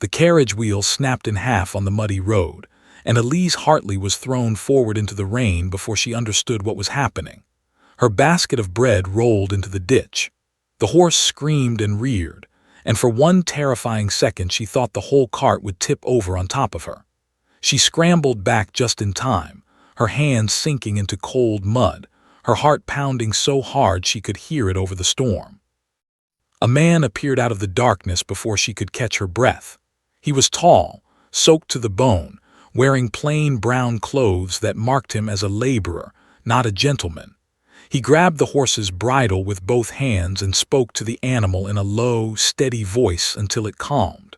The carriage wheel snapped in half on the muddy road, and Elise Hartley was thrown forward into the rain before she understood what was happening. Her basket of bread rolled into the ditch. The horse screamed and reared, and for one terrifying second she thought the whole cart would tip over on top of her. She scrambled back just in time, her hands sinking into cold mud, her heart pounding so hard she could hear it over the storm. A man appeared out of the darkness before she could catch her breath. He was tall, soaked to the bone, wearing plain brown clothes that marked him as a laborer, not a gentleman. He grabbed the horse's bridle with both hands and spoke to the animal in a low, steady voice until it calmed.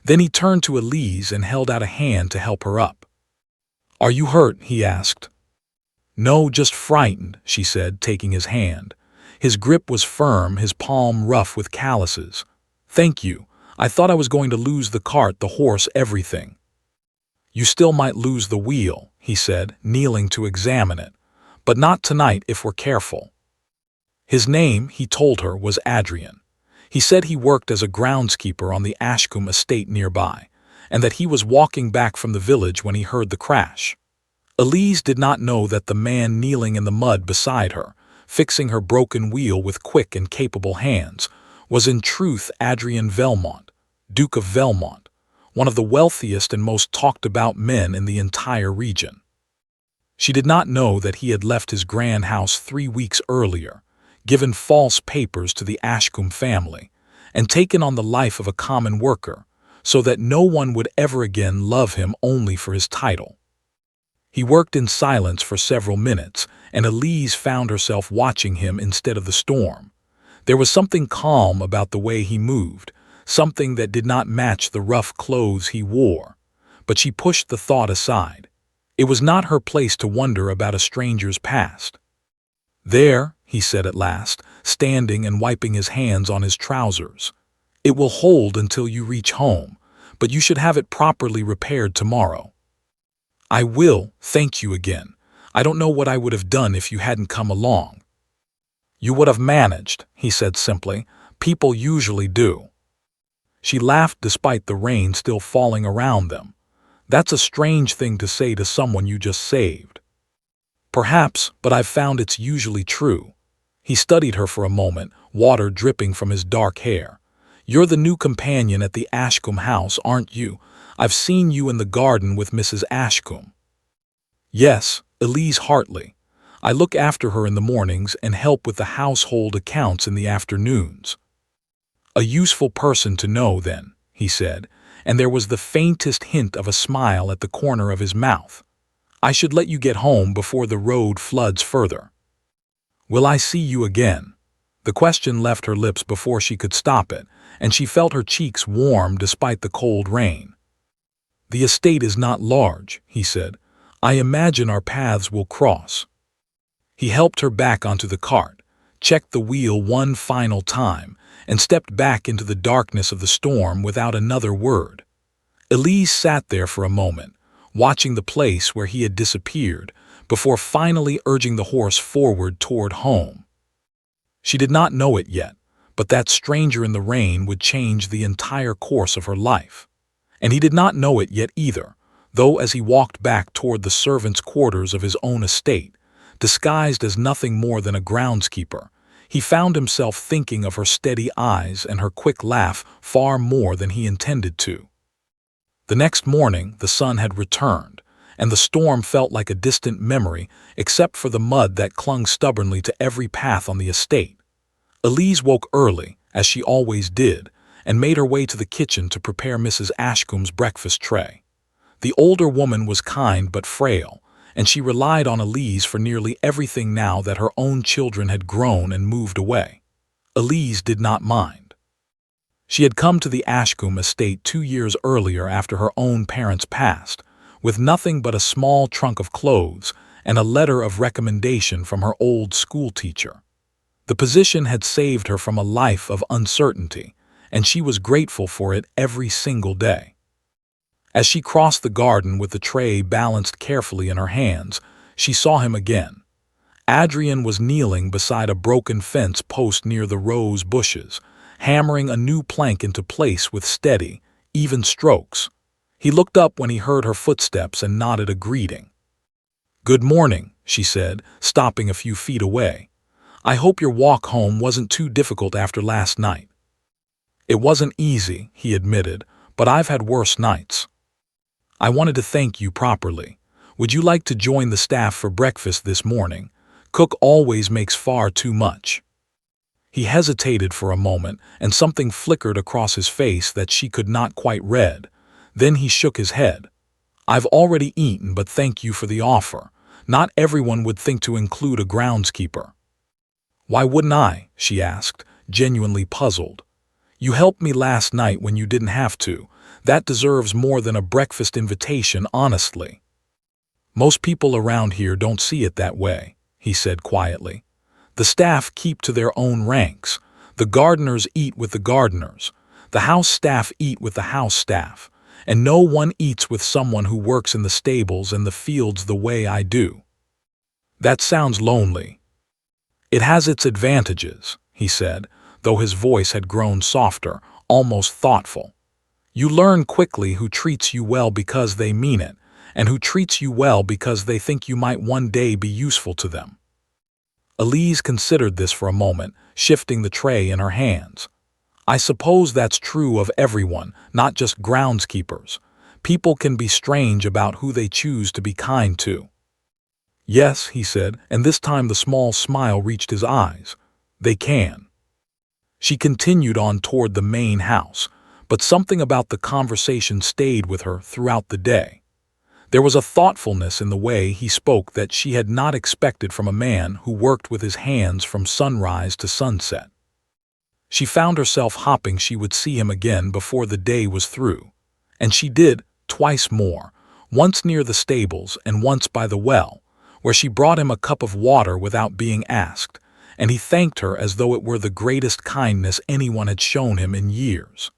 Then he turned to Elise and held out a hand to help her up. "Are you hurt?" he asked. "No, just frightened," she said, taking his hand. His grip was firm, his palm rough with calluses. "Thank you. I thought I was going to lose the cart, the horse, everything." "You still might lose the wheel," he said, kneeling to examine it. "But not tonight if we're careful." His name, he told her, was Adrian. He said he worked as a groundskeeper on the Ashcombe estate nearby, and that he was walking back from the village when he heard the crash. Elise did not know that the man kneeling in the mud beside her, fixing her broken wheel with quick and capable hands, was in truth Adrian Velmont, Duke of Velmont, one of the wealthiest and most talked-about men in the entire region. She did not know that he had left his grand house 3 weeks earlier, given false papers to the Ashcombe family, and taken on the life of a common worker, so that no one would ever again love him only for his title. He worked in silence for several minutes, and Elise found herself watching him instead of the storm. There was something calm about the way he moved, something that did not match the rough clothes he wore, but she pushed the thought aside. It was not her place to wonder about a stranger's past. "There," he said at last, standing and wiping his hands on his trousers. "It will hold until you reach home, but you should have it properly repaired tomorrow." "I will, thank you again. I don't know what I would have done if you hadn't come along." "You would have managed," he said simply. "People usually do." She laughed despite the rain still falling around them. "That's a strange thing to say to someone you just saved." "Perhaps, but I've found it's usually true." He studied her for a moment, water dripping from his dark hair. "You're the new companion at the Ashcombe house, aren't you? I've seen you in the garden with Mrs. Ashcombe." "Yes, Elise Hartley. I look after her in the mornings and help with the household accounts in the afternoons." "A useful person to know, then," he said, and there was the faintest hint of a smile at the corner of his mouth. "I should let you get home before the road floods further." "Will I see you again?" The question left her lips before she could stop it, and she felt her cheeks warm despite the cold rain. "The estate is not large," he said. "I imagine our paths will cross." He helped her back onto the cart, checked the wheel one final time, and stepped back into the darkness of the storm without another word. Elise sat there for a moment, watching the place where he had disappeared, before finally urging the horse forward toward home. She did not know it yet, but that stranger in the rain would change the entire course of her life. And he did not know it yet either, though as he walked back toward the servants' quarters of his own estate, disguised as nothing more than a groundskeeper, he found himself thinking of her steady eyes and her quick laugh far more than he intended to. The next morning the sun had returned, and the storm felt like a distant memory except for the mud that clung stubbornly to every path on the estate. Elise woke early, as she always did, and made her way to the kitchen to prepare Mrs. Ashcombe's breakfast tray. The older woman was kind but frail, and she relied on Elise for nearly everything now that her own children had grown and moved away. Elise did not mind. She had come to the Ashcombe estate 2 years earlier after her own parents passed, with nothing but a small trunk of clothes and a letter of recommendation from her old school teacher. The position had saved her from a life of uncertainty, and she was grateful for it every single day. As she crossed the garden with the tray balanced carefully in her hands, she saw him again. Adrian was kneeling beside a broken fence post near the rose bushes, hammering a new plank into place with steady, even strokes. He looked up when he heard her footsteps and nodded a greeting. "Good morning," she said, stopping a few feet away. "I hope your walk home wasn't too difficult after last night." "It wasn't easy," he admitted, "but I've had worse nights." "I wanted to thank you properly. Would you like to join the staff for breakfast this morning? Cook always makes far too much." He hesitated for a moment, and something flickered across his face that she could not quite read. Then he shook his head. "I've already eaten, but thank you for the offer. Not everyone would think to include a groundskeeper." "Why wouldn't I?" she asked, genuinely puzzled. "You helped me last night when you didn't have to. That deserves more than a breakfast invitation, honestly." "Most people around here don't see it that way," he said quietly. "The staff keep to their own ranks. The gardeners eat with the gardeners. The house staff eat with the house staff. And no one eats with someone who works in the stables and the fields the way I do." "That sounds lonely." "It has its advantages," he said, though his voice had grown softer, almost thoughtful. "You learn quickly who treats you well because they mean it, and who treats you well because they think you might one day be useful to them." Elise considered this for a moment, shifting the tray in her hands. "I suppose that's true of everyone, not just groundskeepers. People can be strange about who they choose to be kind to." "Yes," he said, and this time the small smile reached his eyes. "They can." She continued on toward the main house, but something about the conversation stayed with her throughout the day. There was a thoughtfulness in the way he spoke that she had not expected from a man who worked with his hands from sunrise to sunset. She found herself hoping she would see him again before the day was through. And she did, twice more, once near the stables and once by the well, where she brought him a cup of water without being asked, and he thanked her as though it were the greatest kindness anyone had shown him in years.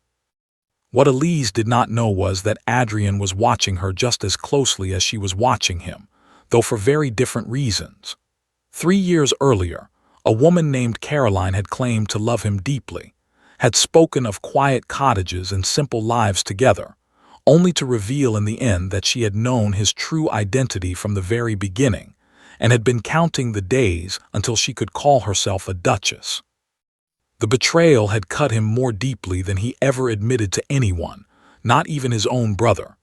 What Elise did not know was that Adrian was watching her just as closely as she was watching him, though for very different reasons. 3 years earlier, a woman named Caroline had claimed to love him deeply, had spoken of quiet cottages and simple lives together, only to reveal in the end that she had known his true identity from the very beginning, and had been counting the days until she could call herself a duchess. The betrayal had cut him more deeply than he ever admitted to anyone, not even his own brother.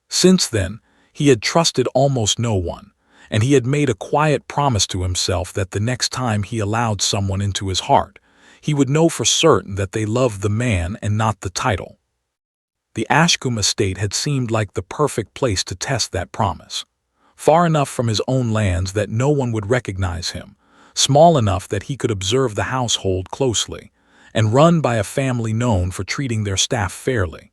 Since then, he had trusted almost no one, and he had made a quiet promise to himself that the next time he allowed someone into his heart, he would know for certain that they loved the man and not the title. The Ashcombe estate had seemed like the perfect place to test that promise. Far enough from his own lands that no one would recognize him, small enough that he could observe the household closely, and run by a family known for treating their staff fairly.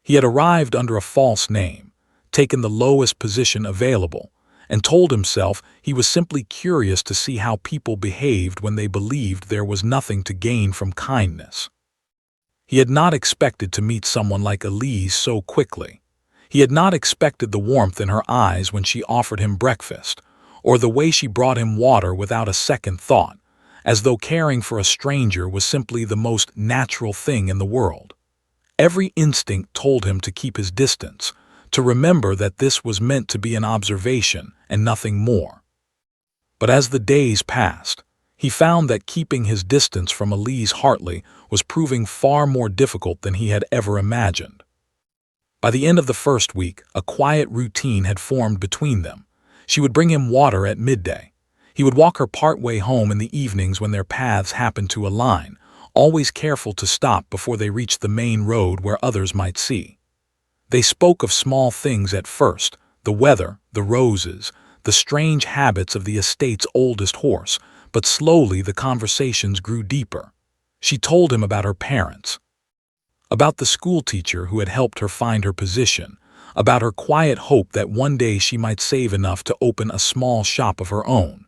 He had arrived under a false name, taken the lowest position available, and told himself he was simply curious to see how people behaved when they believed there was nothing to gain from kindness. He had not expected to meet someone like Elise so quickly. He had not expected the warmth in her eyes when she offered him breakfast, or the way she brought him water without a second thought, as though caring for a stranger was simply the most natural thing in the world. Every instinct told him to keep his distance, to remember that this was meant to be an observation and nothing more. But as the days passed, he found that keeping his distance from Elise Hartley was proving far more difficult than he had ever imagined. By the end of the first week, a quiet routine had formed between them. She would bring him water at midday. He would walk her part way home in the evenings when their paths happened to align, always careful to stop before they reached the main road where others might see. They spoke of small things at first, the weather, the roses, the strange habits of the estate's oldest horse, but slowly the conversations grew deeper. She told him about her parents, about the schoolteacher who had helped her find her position, about her quiet hope that one day she might save enough to open a small shop of her own.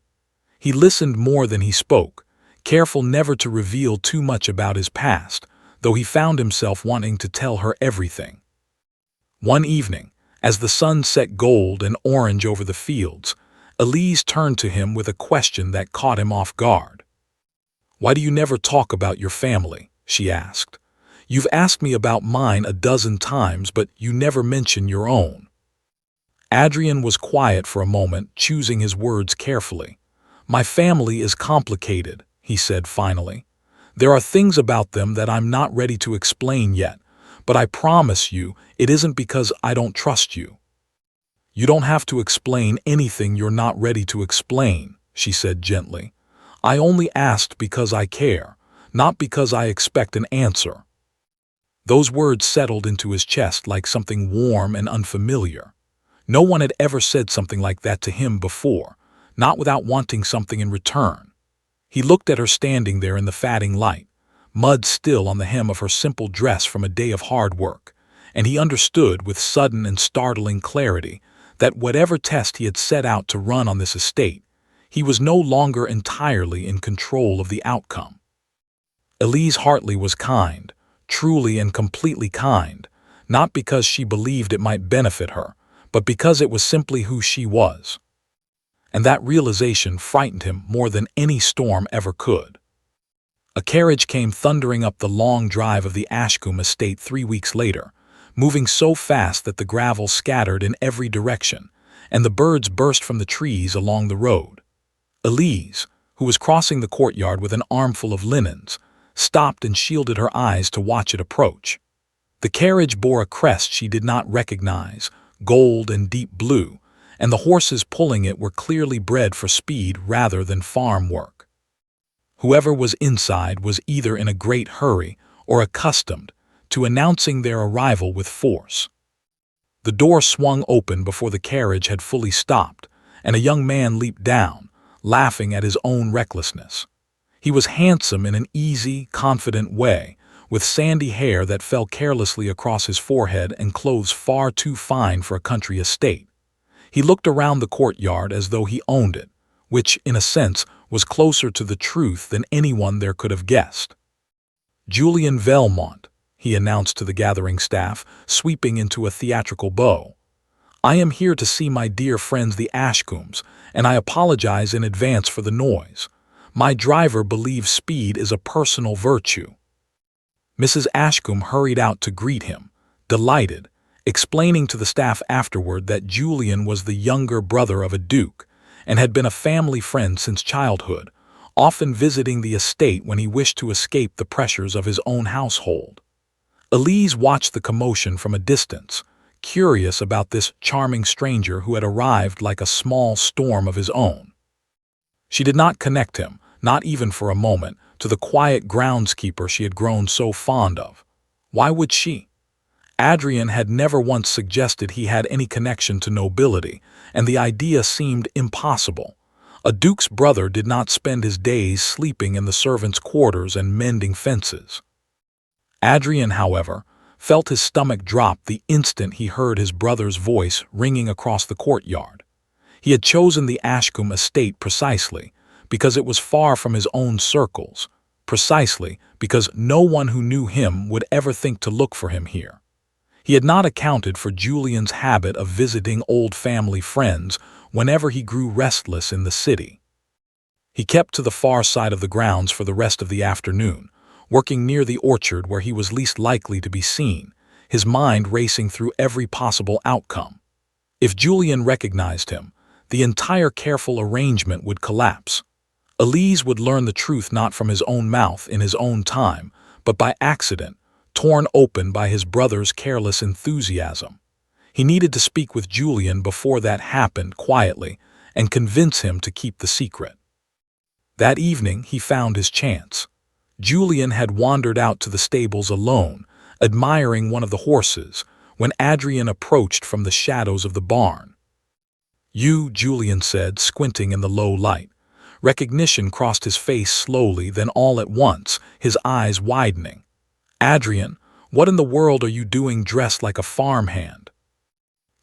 He listened more than he spoke, careful never to reveal too much about his past, though he found himself wanting to tell her everything. One evening, as the sun set gold and orange over the fields, Elise turned to him with a question that caught him off guard. "Why do you never talk about your family?" she asked. You've asked me about mine a dozen times, but you never mention your own." Adrian was quiet for a moment, choosing his words carefully. "My family is complicated," he said finally. "There are things about them that I'm not ready to explain yet, but I promise you it isn't because I don't trust you." "You don't have to explain anything you're not ready to explain," she said gently. "I only asked because I care, not because I expect an answer." Those words settled into his chest like something warm and unfamiliar. No one had ever said something like that to him before, not without wanting something in return. He looked at her standing there in the fading light, mud still on the hem of her simple dress from a day of hard work, and he understood with sudden and startling clarity that whatever test he had set out to run on this estate, he was no longer entirely in control of the outcome. Elise Hartley was kind, truly and completely kind, not because she believed it might benefit her, but because it was simply who she was. And that realization frightened him more than any storm ever could. A carriage came thundering up the long drive of the Ashcombe estate 3 weeks later, moving so fast that the gravel scattered in every direction, and the birds burst from the trees along the road. Elise, who was crossing the courtyard with an armful of linens, stopped and shielded her eyes to watch it approach. The carriage bore a crest she did not recognize, gold and deep blue, and the horses pulling it were clearly bred for speed rather than farm work. Whoever was inside was either in a great hurry or accustomed to announcing their arrival with force. The door swung open before the carriage had fully stopped, and a young man leaped down, laughing at his own recklessness. He was handsome in an easy, confident way, with sandy hair that fell carelessly across his forehead and clothes far too fine for a country estate. He looked around the courtyard as though he owned it, which, in a sense, was closer to the truth than anyone there could have guessed. "Julian Velmont," he announced to the gathering staff, sweeping into a theatrical bow. "I am here to see my dear friends the Ashcombes, and I apologize in advance for the noise. My driver believes speed is a personal virtue." Mrs. Ashcombe hurried out to greet him, delighted, explaining to the staff afterward that Julian was the younger brother of a duke and had been a family friend since childhood, often visiting the estate when he wished to escape the pressures of his own household. Elise watched the commotion from a distance, curious about this charming stranger who had arrived like a small storm of his own. She did not connect him, not even for a moment, to the quiet groundskeeper she had grown so fond of. Why would she? Adrian had never once suggested he had any connection to nobility, and the idea seemed impossible. A duke's brother did not spend his days sleeping in the servants' quarters and mending fences. Adrian, however, felt his stomach drop the instant he heard his brother's voice ringing across the courtyard. He had chosen the Ashcombe estate precisely because it was far from his own circles, precisely because no one who knew him would ever think to look for him here. He had not accounted for Julian's habit of visiting old family friends whenever he grew restless in the city. He kept to the far side of the grounds for the rest of the afternoon, working near the orchard where he was least likely to be seen, his mind racing through every possible outcome. If Julian recognized him, the entire careful arrangement would collapse. Elise would learn the truth not from his own mouth in his own time, but by accident, torn open by his brother's careless enthusiasm. He needed to speak with Julian before that happened quietly and convince him to keep the secret. That evening he found his chance. Julian had wandered out to the stables alone, admiring one of the horses, when Adrian approached from the shadows of the barn. "You," Julian said, squinting in the low light. Recognition crossed his face slowly, then all at once, his eyes widening. "Adrian, what in the world are you doing dressed like a farmhand?"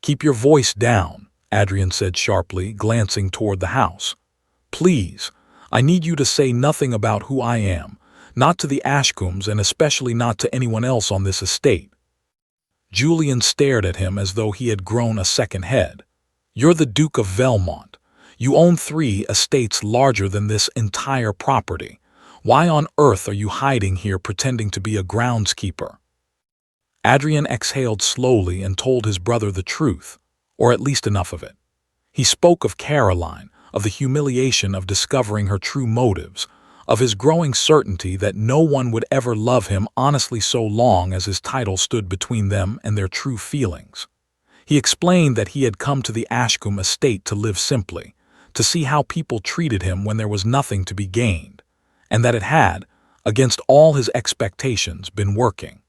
"Keep your voice down," Adrian said sharply, glancing toward the house. "Please, I need you to say nothing about who I am, not to the Ashcombes and especially not to anyone else on this estate." Julian stared at him as though he had grown a second head. "You're the Duke of Velmont. You own 3 estates larger than this entire property. Why on earth are you hiding here pretending to be a groundskeeper?" Adrian exhaled slowly and told his brother the truth, or at least enough of it. He spoke of Caroline, of the humiliation of discovering her true motives, of his growing certainty that no one would ever love him honestly so long as his title stood between them and their true feelings. He explained that he had come to the Ashcombe estate to live simply, to see how people treated him when there was nothing to be gained, and that it had, against all his expectations, been working.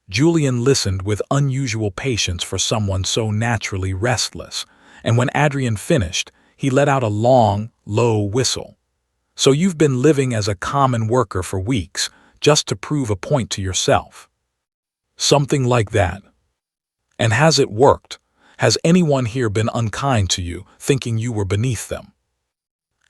Julian listened with unusual patience for someone so naturally restless, and when Adrian finished, he let out a long, low whistle. "So you've been living as a common worker for weeks, just to prove a point to yourself." "Something like that." "And has it worked? Has anyone here been unkind to you, thinking you were beneath them?"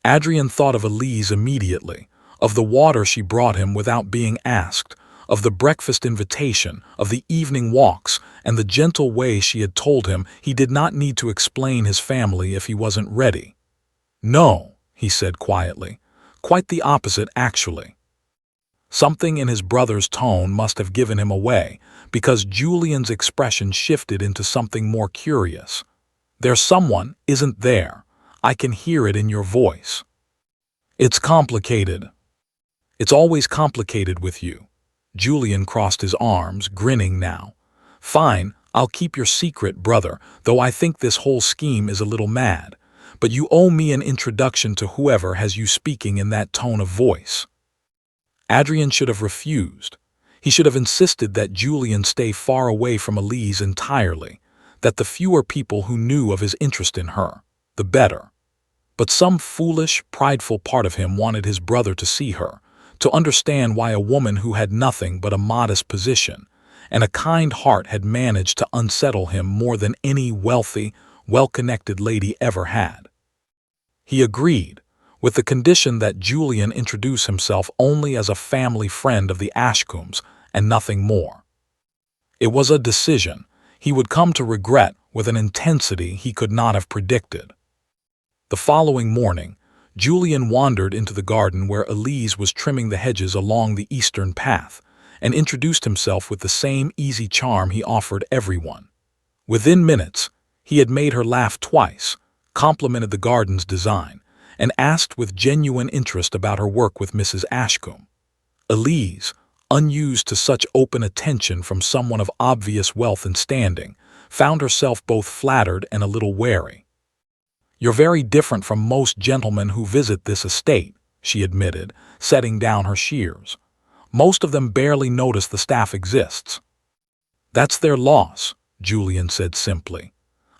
Adrian thought of Elise immediately, of the water she brought him without being asked, of the breakfast invitation, of the evening walks, and the gentle way she had told him he did not need to explain his family if he wasn't ready. "No," he said quietly. "Quite the opposite, actually." Something in his brother's tone must have given him away, because Julian's expression shifted into something more curious. "There's someone, isn't there? I can hear it in your voice." "It's complicated." "It's always complicated with you." Julian crossed his arms, grinning now. "Fine, I'll keep your secret, brother, though I think this whole scheme is a little mad. But you owe me an introduction to whoever has you speaking in that tone of voice." Adrian should have refused. He should have insisted that Julian stay far away from Elise entirely, that the fewer people who knew of his interest in her, the better. But some foolish, prideful part of him wanted his brother to see her, to understand why a woman who had nothing but a modest position and a kind heart had managed to unsettle him more than any wealthy, well-connected lady ever had. He agreed, with the condition that Julian introduce himself only as a family friend of the Ashcombes and nothing more. It was a decision he would come to regret with an intensity he could not have predicted. The following morning, Julian wandered into the garden where Elise was trimming the hedges along the eastern path, and introduced himself with the same easy charm he offered everyone. Within minutes, he had made her laugh twice, complimented the garden's design, and asked with genuine interest about her work with Mrs. Ashcombe. Elise, unused to such open attention from someone of obvious wealth and standing, found herself both flattered and a little wary. "You're very different from most gentlemen who visit this estate," she admitted, setting down her shears. "Most of them barely notice the staff exists." "That's their loss," Julian said simply.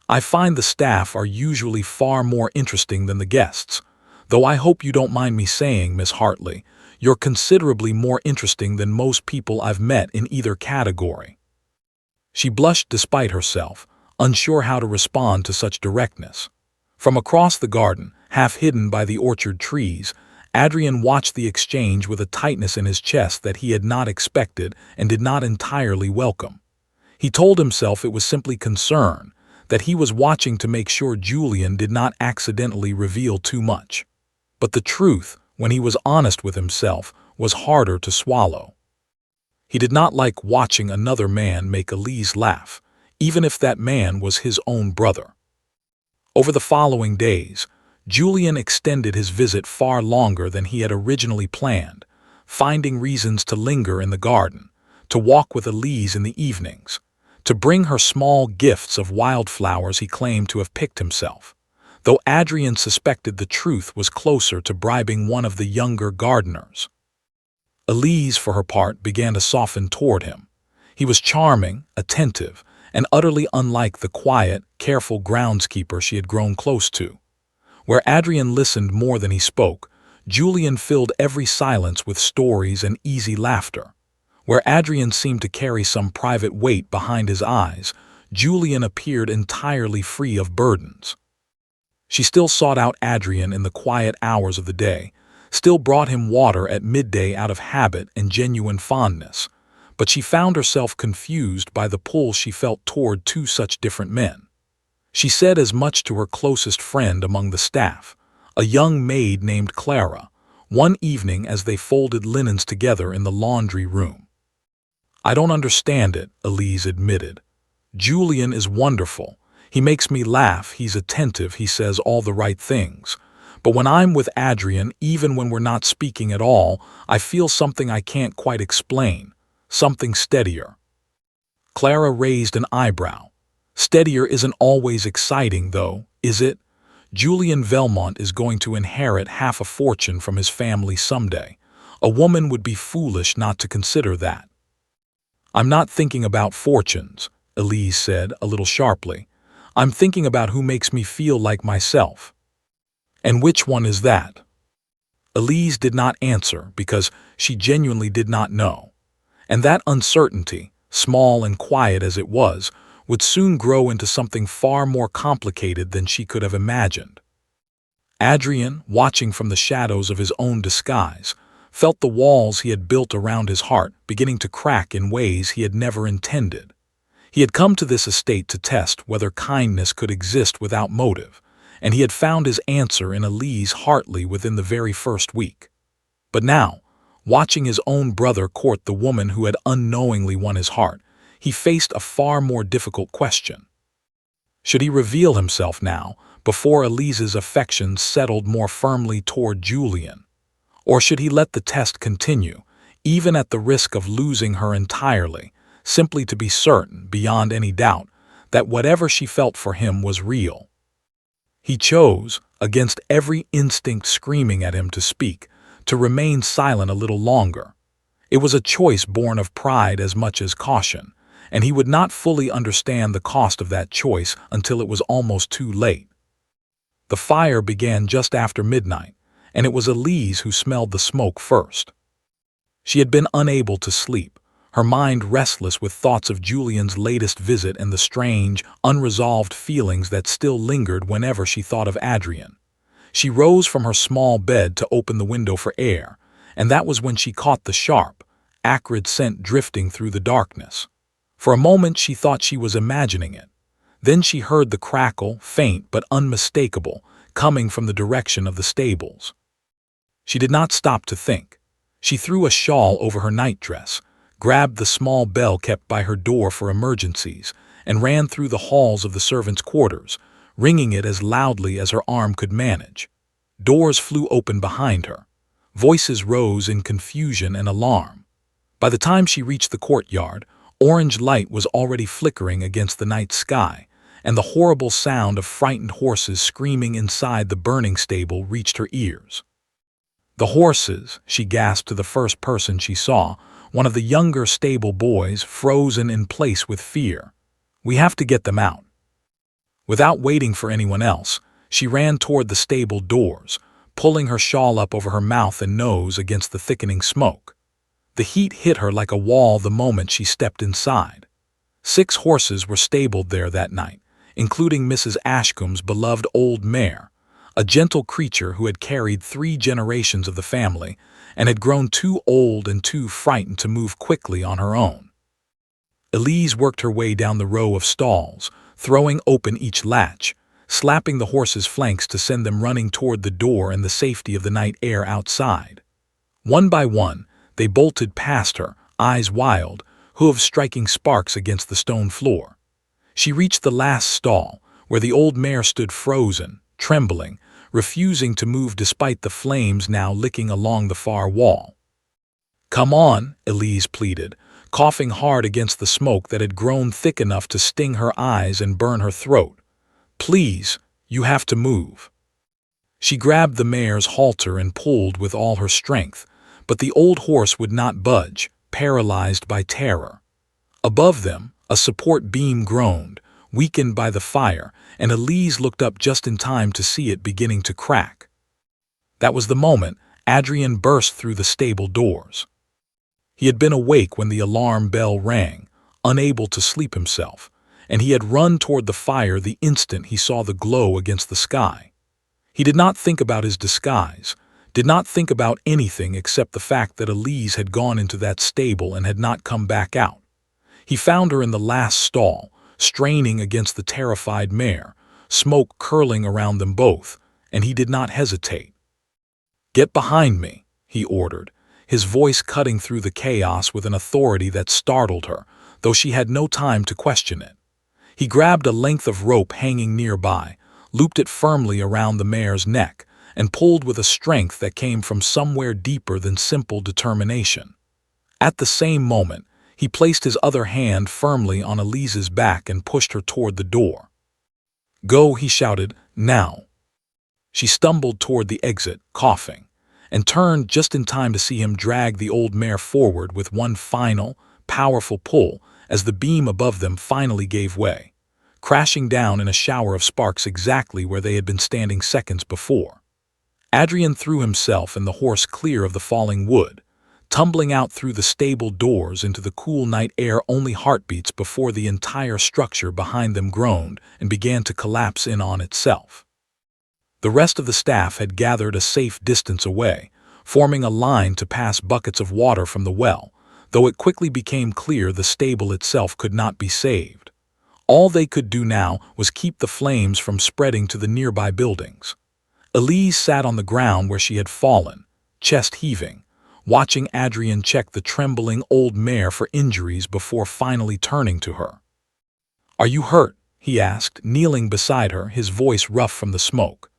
"I find the staff are usually far more interesting than the guests, though I hope you don't mind me saying, Miss Hartley, you're considerably more interesting than most people I've met in either category." She blushed despite herself, unsure how to respond to such directness. From across the garden, half hidden by the orchard trees, Adrian watched the exchange with a tightness in his chest that he had not expected and did not entirely welcome. He told himself it was simply concern, that he was watching to make sure Julian did not accidentally reveal too much. But the truth, when he was honest with himself, was harder to swallow. He did not like watching another man make Elise laugh, even if that man was his own brother. Over the following days, Julian extended his visit far longer than he had originally planned, finding reasons to linger in the garden, to walk with Elise in the evenings, to bring her small gifts of wildflowers he claimed to have picked himself, though Adrian suspected the truth was closer to bribing one of the younger gardeners. Elise, for her part, began to soften toward him. He was charming, attentive, and utterly unlike the quiet, careful groundskeeper she had grown close to. Where Adrian listened more than he spoke, Julian filled every silence with stories and easy laughter. Where Adrian seemed to carry some private weight behind his eyes, Julian appeared entirely free of burdens. She still sought out Adrian in the quiet hours of the day, still brought him water at midday out of habit and genuine fondness, but she found herself confused by the pull she felt toward two such different men. She said as much to her closest friend among the staff, a young maid named Clara, one evening as they folded linens together in the laundry room. "I don't understand it," Elise admitted. "Julian is wonderful. He makes me laugh, he's attentive, he says all the right things. But when I'm with Adrian, even when we're not speaking at all, I feel something I can't quite explain, something steadier." Clara raised an eyebrow. "Steadier isn't always exciting, though, is it? Julian Velmont is going to inherit half a fortune from his family someday. A woman would be foolish not to consider that." "I'm not thinking about fortunes," Elise said, a little sharply. "I'm thinking about who makes me feel like myself." "And which one is that?" Elise did not answer because she genuinely did not know. And that uncertainty, small and quiet as it was, would soon grow into something far more complicated than she could have imagined. Adrian, watching from the shadows of his own disguise, felt the walls he had built around his heart beginning to crack in ways he had never intended. He had come to this estate to test whether kindness could exist without motive, and he had found his answer in Elise Hartley within the very first week. But now, watching his own brother court the woman who had unknowingly won his heart, he faced a far more difficult question. Should he reveal himself now, before Elise's affections settled more firmly toward Julian? Or should he let the test continue, even at the risk of losing her entirely, simply to be certain, beyond any doubt, that whatever she felt for him was real? He chose, against every instinct screaming at him to speak, to remain silent a little longer. It was a choice born of pride as much as caution, and he would not fully understand the cost of that choice until it was almost too late. The fire began just after midnight, and it was Elise who smelled the smoke first. She had been unable to sleep, her mind restless with thoughts of Julian's latest visit and the strange, unresolved feelings that still lingered whenever she thought of Adrian. She rose from her small bed to open the window for air, and that was when she caught the sharp, acrid scent drifting through the darkness. For a moment she thought she was imagining it. Then she heard the crackle, faint but unmistakable, coming from the direction of the stables. She did not stop to think. She threw a shawl over her nightdress, grabbed the small bell kept by her door for emergencies, and ran through the halls of the servants' quarters, ringing it as loudly as her arm could manage. Doors flew open behind her. Voices rose in confusion and alarm. By the time she reached the courtyard, orange light was already flickering against the night sky, and the horrible sound of frightened horses screaming inside the burning stable reached her ears. "The horses," she gasped to the first person she saw, one of the younger stable boys, frozen in place with fear. "We have to get them out." Without waiting for anyone else, she ran toward the stable doors, pulling her shawl up over her mouth and nose against the thickening smoke. The heat hit her like a wall the moment she stepped inside. 6 horses were stabled there that night, including Mrs. Ashcombe's beloved old mare, a gentle creature who had carried 3 generations of the family and had grown too old and too frightened to move quickly on her own. Elise worked her way down the row of stalls, throwing open each latch, slapping the horses' flanks to send them running toward the door and the safety of the night air outside. One by one, they bolted past her, eyes wild, hooves striking sparks against the stone floor. She reached the last stall, where the old mare stood frozen, trembling, refusing to move despite the flames now licking along the far wall. "Come on," Elise pleaded, coughing hard against the smoke that had grown thick enough to sting her eyes and burn her throat. "Please, you have to move." She grabbed the mare's halter and pulled with all her strength, but the old horse would not budge, paralyzed by terror. Above them, a support beam groaned, weakened by the fire, and Elise looked up just in time to see it beginning to crack. That was the moment Adrian burst through the stable doors. He had been awake when the alarm bell rang, unable to sleep himself, and he had run toward the fire the instant he saw the glow against the sky. He did not think about his disguise, did not think about anything except the fact that Elise had gone into that stable and had not come back out. He found her in the last stall, straining against the terrified mare, smoke curling around them both, and he did not hesitate. "Get behind me," he ordered, his voice cutting through the chaos with an authority that startled her, though she had no time to question it. He grabbed a length of rope hanging nearby, looped it firmly around the mare's neck, and pulled with a strength that came from somewhere deeper than simple determination. At the same moment, he placed his other hand firmly on Elise's back and pushed her toward the door. "Go," he shouted, "now." She stumbled toward the exit, coughing, and turned just in time to see him drag the old mare forward with one final, powerful pull as the beam above them finally gave way, crashing down in a shower of sparks exactly where they had been standing seconds before. Adrian threw himself and the horse clear of the falling wood, tumbling out through the stable doors into the cool night air only heartbeats before the entire structure behind them groaned and began to collapse in on itself. The rest of the staff had gathered a safe distance away, forming a line to pass buckets of water from the well, though it quickly became clear the stable itself could not be saved. All they could do now was keep the flames from spreading to the nearby buildings. Elise sat on the ground where she had fallen, chest heaving, watching Adrian check the trembling old mare for injuries before finally turning to her. "Are you hurt?" he asked, kneeling beside her, his voice rough from the smoke.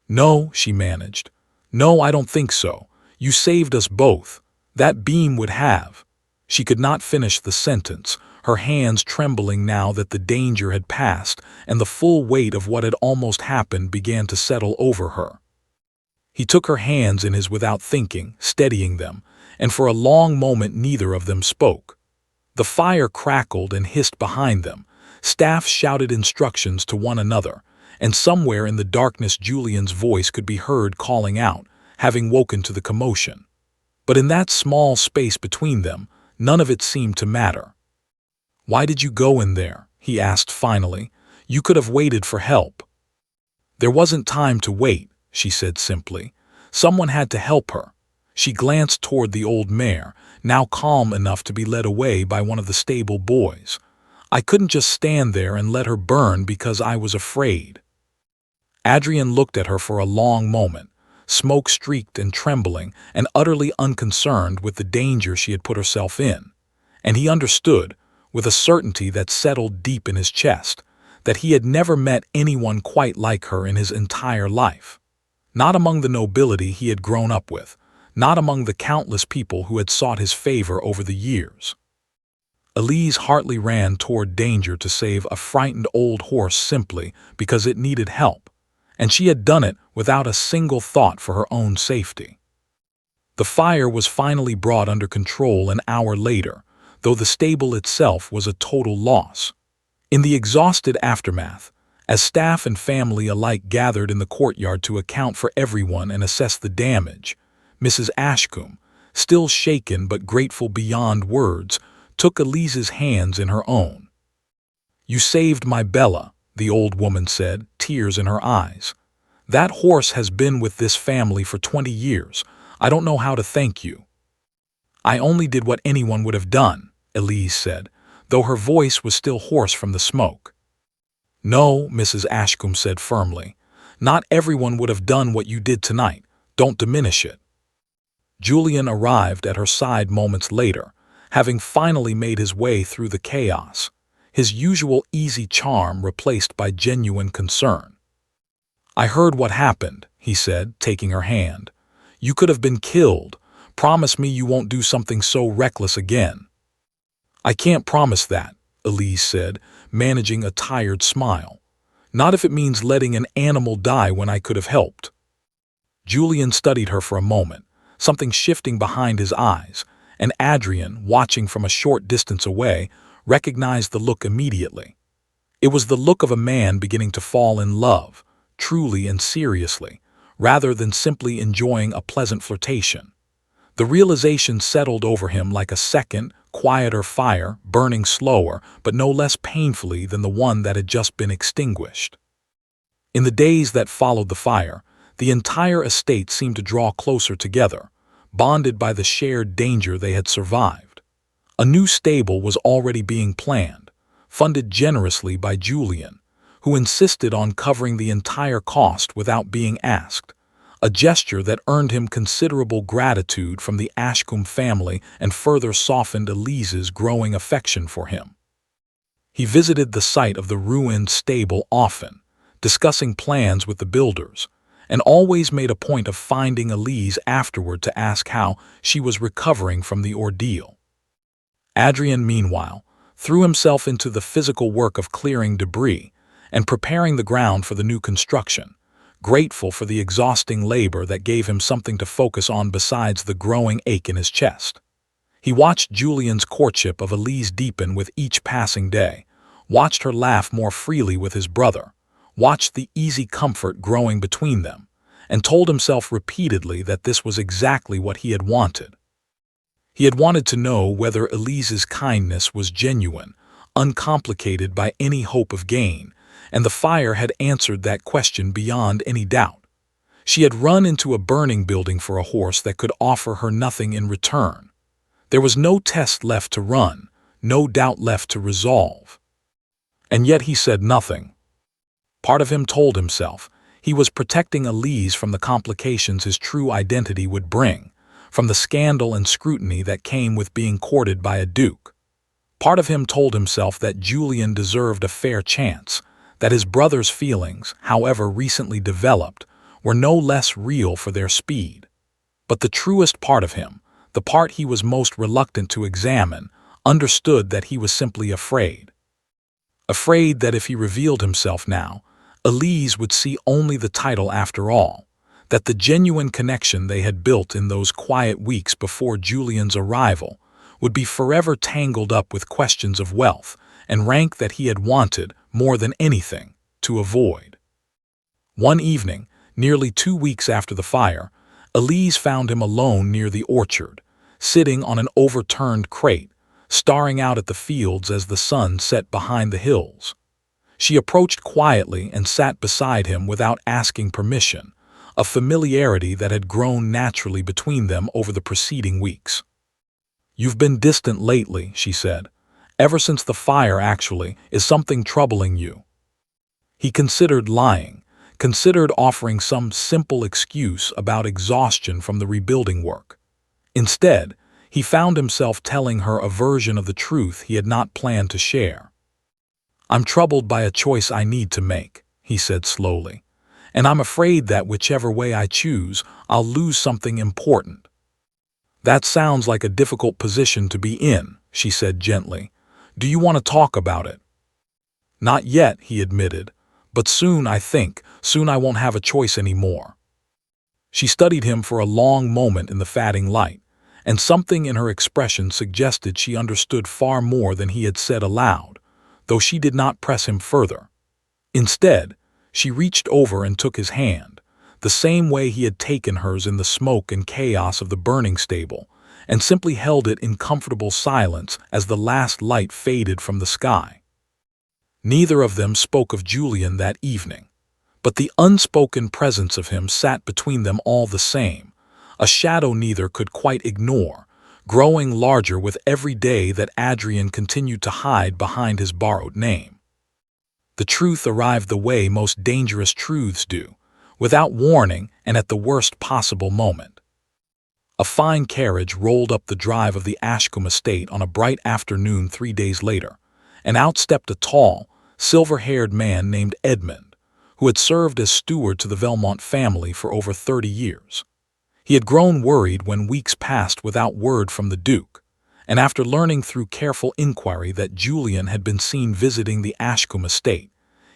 "No," she managed. "No, I don't think so. You saved us both. That beam would have." She could not finish the sentence, her hands trembling now that the danger had passed and the full weight of what had almost happened began to settle over her. He took her hands in his without thinking, steadying them, and for a long moment neither of them spoke. The fire crackled and hissed behind them, staff shouted instructions to one another, and somewhere in the darkness Julian's voice could be heard calling out, having woken to the commotion. But in that small space between them, none of it seemed to matter. "Why did you go in there?" he asked finally. "You could have waited for help." "There wasn't time to wait," she said simply. "Someone had to help her." She glanced toward the old mare, now calm enough to be led away by one of the stable boys. "I couldn't just stand there and let her burn because I was afraid." Adrian looked at her for a long moment, smoke-streaked and trembling and utterly unconcerned with the danger she had put herself in. And he understood, with a certainty that settled deep in his chest, that he had never met anyone quite like her in his entire life. Not among the nobility he had grown up with, not among the countless people who had sought his favor over the years. Elise Hartley ran toward danger to save a frightened old horse simply because it needed help, and she had done it without a single thought for her own safety. The fire was finally brought under control an hour later, though the stable itself was a total loss. In the exhausted aftermath, as staff and family alike gathered in the courtyard to account for everyone and assess the damage, Mrs. Ashcombe, still shaken but grateful beyond words, took Elise's hands in her own. "You saved my Bella," the old woman said, tears in her eyes. "That horse has been with this family for 20 years. I don't know how to thank you." "I only did what anyone would have done," Elise said, though her voice was still hoarse from the smoke. "No," Mrs. Ashcombe said firmly. "Not everyone would have done what you did tonight. Don't diminish it." Julian arrived at her side moments later, having finally made his way through the chaos, his usual easy charm replaced by genuine concern. "I heard what happened," he said, taking her hand. "You could have been killed. Promise me you won't do something so reckless again." "I can't promise that," Elise said, managing a tired smile. "Not if it means letting an animal die when I could have helped." Julian studied her for a moment, something shifting behind his eyes, and Adrian, watching from a short distance away, recognized the look immediately. It was the look of a man beginning to fall in love, truly and seriously, rather than simply enjoying a pleasant flirtation. The realization settled over him like a second, quieter fire, burning slower, but no less painfully than the one that had just been extinguished. In the days that followed the fire, the entire estate seemed to draw closer together, bonded by the shared danger they had survived. A new stable was already being planned, funded generously by Julian, who insisted on covering the entire cost without being asked, a gesture that earned him considerable gratitude from the Ashcombe family and further softened Elise's growing affection for him. He visited the site of the ruined stable often, discussing plans with the builders, and always made a point of finding Elise afterward to ask how she was recovering from the ordeal. Adrian, meanwhile, threw himself into the physical work of clearing debris and preparing the ground for the new construction, grateful for the exhausting labor that gave him something to focus on besides the growing ache in his chest. He watched Julian's courtship of Elise deepen with each passing day, watched her laugh more freely with his brother, watched the easy comfort growing between them, and told himself repeatedly that this was exactly what he had wanted. He had wanted to know whether Elise's kindness was genuine, uncomplicated by any hope of gain, and the fire had answered that question beyond any doubt. She had run into a burning building for a horse that could offer her nothing in return. There was no test left to run, no doubt left to resolve. And yet he said nothing. Part of him told himself he was protecting Elise from the complications his true identity would bring, from the scandal and scrutiny that came with being courted by a duke. Part of him told himself that Julian deserved a fair chance, that his brother's feelings, however recently developed, were no less real for their speed. But the truest part of him, the part he was most reluctant to examine, understood that he was simply afraid. Afraid that if he revealed himself now, Elise would see only the title after all, that the genuine connection they had built in those quiet weeks before Julian's arrival would be forever tangled up with questions of wealth and rank that he had wanted, more than anything, to avoid. One evening, nearly 2 weeks after the fire, Elise found him alone near the orchard, sitting on an overturned crate, staring out at the fields as the sun set behind the hills. She approached quietly and sat beside him without asking permission, a familiarity that had grown naturally between them over the preceding weeks. "You've been distant lately," she said. "Ever since the fire, actually. Is something troubling you?" He considered lying, considered offering some simple excuse about exhaustion from the rebuilding work. Instead, he found himself telling her a version of the truth he had not planned to share. "I'm troubled by a choice I need to make," he said slowly, "and I'm afraid that whichever way I choose, I'll lose something important." "That sounds like a difficult position to be in," she said gently. "Do you want to talk about it?" "Not yet," he admitted, "but soon, I think, soon I won't have a choice anymore." She studied him for a long moment in the fading light, and something in her expression suggested she understood far more than he had said aloud, though she did not press him further. Instead, she reached over and took his hand, the same way he had taken hers in the smoke and chaos of the burning stable, and simply held it in comfortable silence as the last light faded from the sky. Neither of them spoke of Julian that evening, but the unspoken presence of him sat between them all the same, a shadow neither could quite ignore, growing larger with every day that Adrian continued to hide behind his borrowed name. The truth arrived the way most dangerous truths do, without warning and at the worst possible moment. A fine carriage rolled up the drive of the Ashcombe estate on a bright afternoon 3 days later, and out stepped a tall, silver-haired man named Edmund, who had served as steward to the Velmont family for over 30 years. He had grown worried when weeks passed without word from the Duke, and after learning through careful inquiry that Julian had been seen visiting the Ashcombe estate,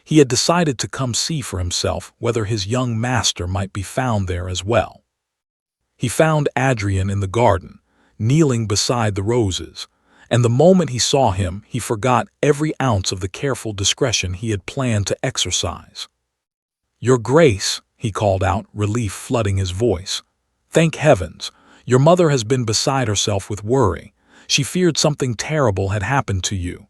he had decided to come see for himself whether his young master might be found there as well. He found Adrian in the garden, kneeling beside the roses, and the moment he saw him, he forgot every ounce of the careful discretion he had planned to exercise. "Your Grace," he called out, relief flooding his voice. "Thank heavens, your mother has been beside herself with worry. She feared something terrible had happened to you."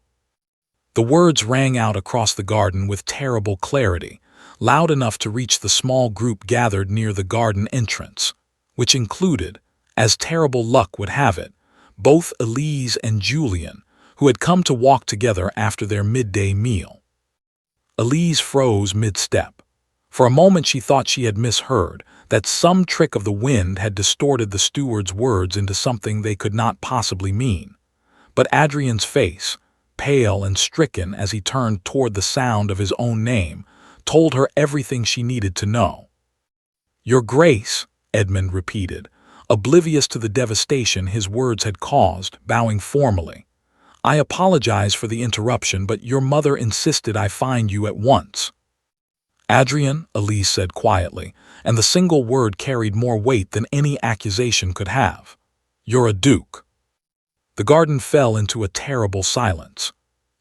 The words rang out across the garden with terrible clarity, loud enough to reach the small group gathered near the garden entrance, which included, as terrible luck would have it, both Elise and Julian, who had come to walk together after their midday meal. Elise froze mid-step. For a moment she thought she had misheard, that some trick of the wind had distorted the steward's words into something they could not possibly mean. But Adrian's face, pale and stricken as he turned toward the sound of his own name, told her everything she needed to know. "Your Grace," Edmund repeated, oblivious to the devastation his words had caused, bowing formally. "I apologize for the interruption, but your mother insisted I find you at once." "Adrian," Elise said quietly, and the single word carried more weight than any accusation could have. "You're a duke." The garden fell into a terrible silence.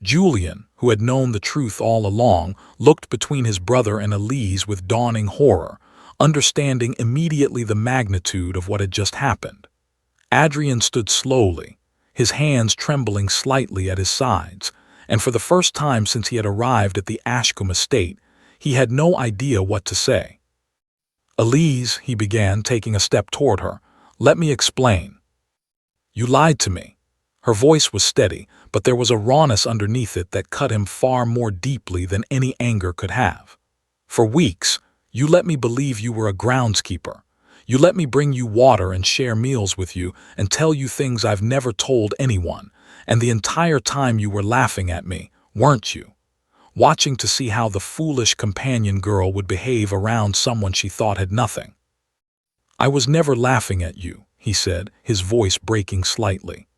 Julian, who had known the truth all along, looked between his brother and Elise with dawning horror, understanding immediately the magnitude of what had just happened. Adrian stood slowly, his hands trembling slightly at his sides, and for the first time since he had arrived at the Ashcombe estate, he had no idea what to say. "Elise," he began, taking a step toward her, "let me explain. You lied to me." Her voice was steady, but there was a rawness underneath it that cut him far more deeply than any anger could have. "For weeks, you let me believe you were a groundskeeper. You let me bring you water and share meals with you and tell you things I've never told anyone, and the entire time you were laughing at me, weren't you? Watching to see how the foolish companion girl would behave around someone she thought had nothing." "I was never laughing at you," he said, his voice breaking slightly.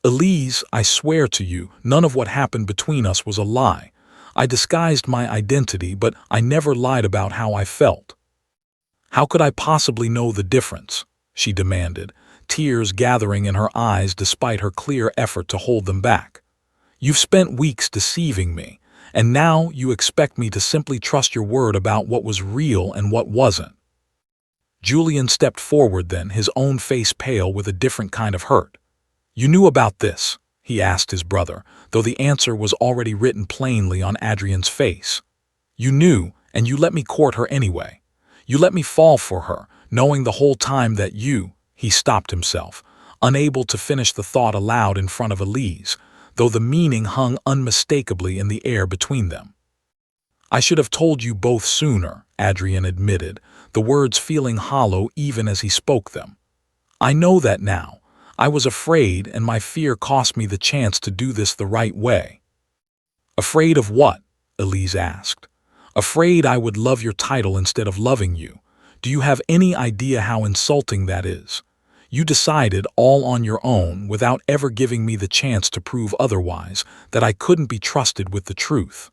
"Elise, I swear to you, none of what happened between us was a lie. I disguised my identity, but I never lied about how I felt." "How could I possibly know the difference?" she demanded, tears gathering in her eyes despite her clear effort to hold them back. "You've spent weeks deceiving me, and now you expect me to simply trust your word about what was real and what wasn't." Julian stepped forward then, his own face pale with a different kind of hurt. "You knew about this?" he asked his brother, though the answer was already written plainly on Adrian's face. "You knew, and you let me court her anyway. You let me fall for her, knowing the whole time that you—" He stopped himself, unable to finish the thought aloud in front of Elise, though the meaning hung unmistakably in the air between them. "I should have told you both sooner," Adrian admitted, the words feeling hollow even as he spoke them. "I know that now. I was afraid, and my fear cost me the chance to do this the right way." "Afraid of what?" Elise asked. "Afraid I would love your title instead of loving you. Do you have any idea how insulting that is? You decided, all on your own, without ever giving me the chance to prove otherwise, that I couldn't be trusted with the truth."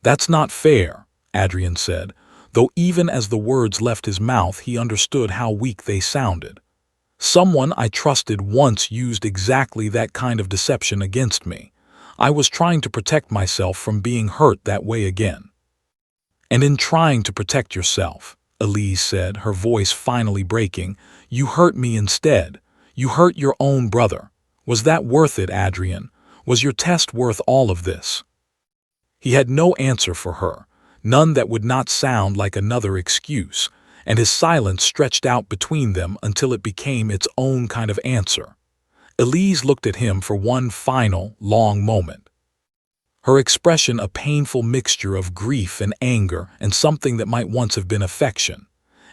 "That's not fair," Adrian said, though even as the words left his mouth he understood how weak they sounded. "Someone I trusted once used exactly that kind of deception against me. I was trying to protect myself from being hurt that way again." "And in trying to protect yourself," Elise said, her voice finally breaking, "you hurt me instead. You hurt your own brother. Was that worth it, Adrian? Was your test worth all of this?" He had no answer for her, none that would not sound like another excuse, and his silence stretched out between them until it became its own kind of answer. Elise looked at him for one final, long moment, her expression a painful mixture of grief and anger and something that might once have been affection.